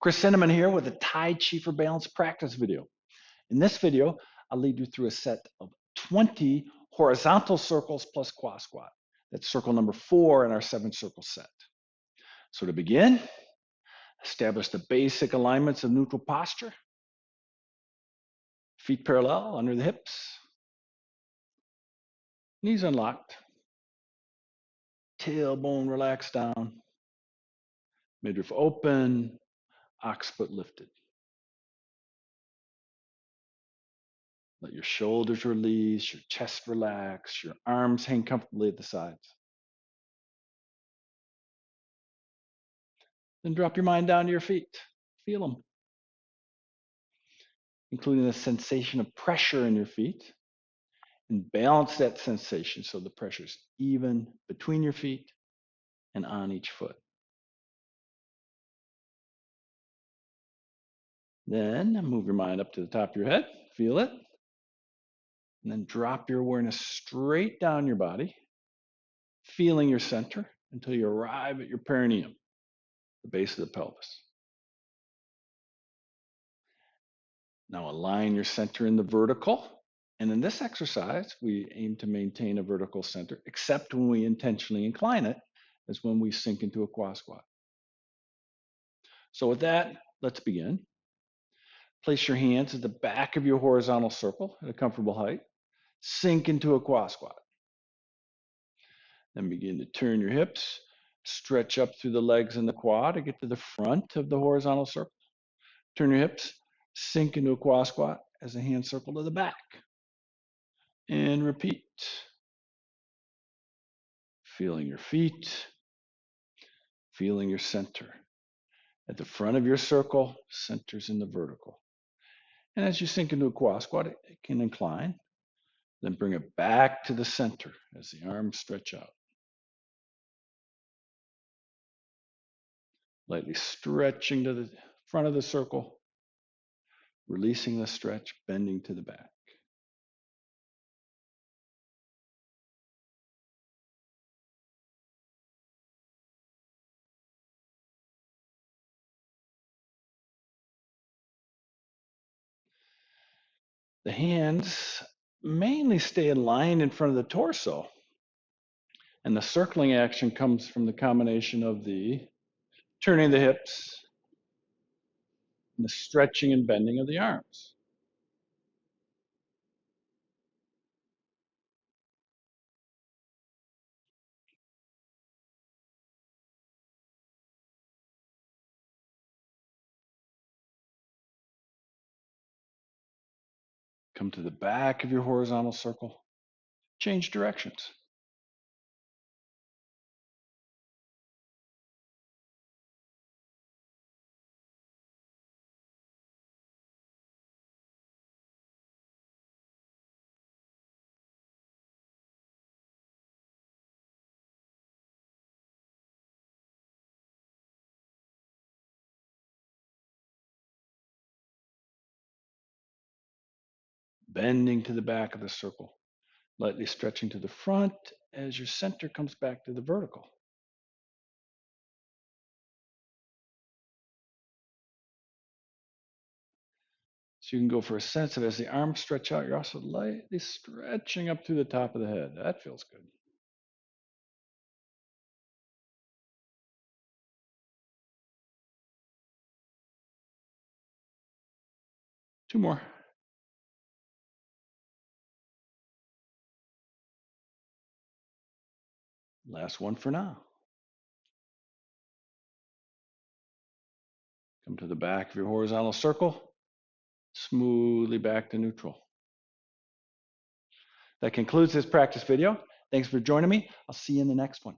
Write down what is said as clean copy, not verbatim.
𝗏 here with a Tai Chi for Balance practice video. In this video, I'll lead you through a set of 20 horizontal circles plus 𝗂 squat. That's circle number 4 in our 7-circle set. So to begin, establish the basic alignments of neutral posture. Feet parallel under the hips. Knees unlocked. Tailbone relaxed down. Midriff open. Occiput lifted. Let your shoulders release, your chest relax, your arms hang comfortably at the sides. Then drop your mind down to your feet. Feel them, including the sensation of pressure in your feet. And balance that sensation so the pressure is even between your feet and on each foot. Then move your mind up to the top of your head. Feel it. And then drop your awareness straight down your body, feeling your center until you arrive at your perineum, the base of the pelvis. Now align your center in the vertical. And in this exercise, we aim to maintain a vertical center, except when we intentionally incline it, as when we sink into a 𝗂 squat. So with that, let's begin. Place your hands at the back of your horizontal circle at a comfortable height. Sink into a 𝗂 squat. Then begin to turn your hips, stretch up through the legs and the quad to get to the front of the horizontal circle. Turn your hips, sink into a 𝗂 squat as the hands circle to the back. And repeat. Feeling your feet, feeling your center. At the front of your circle, center's in the vertical. And as you sink into a 𝗂 squat, it can incline. Then bring it back to the center as the arms stretch out. Lightly stretching to the front of the circle, releasing the stretch, bending to the back. The hands mainly stay aligned in front of the torso. And the circling action comes from the combination of the turning the hips and the stretching and bending of the arms. Come to the back of your horizontal circle. Change directions. Bending to the back of the circle. Lightly stretching to the front as your center comes back to the vertical. So you can go for a sense of as the arms stretch out, you're also lightly stretching up through the top of the head. That feels good. Two more. Last one for now. Come to the back of your horizontal circle, smoothly back to neutral. That concludes this practice video. Thanks for joining me. I'll see you in the next one.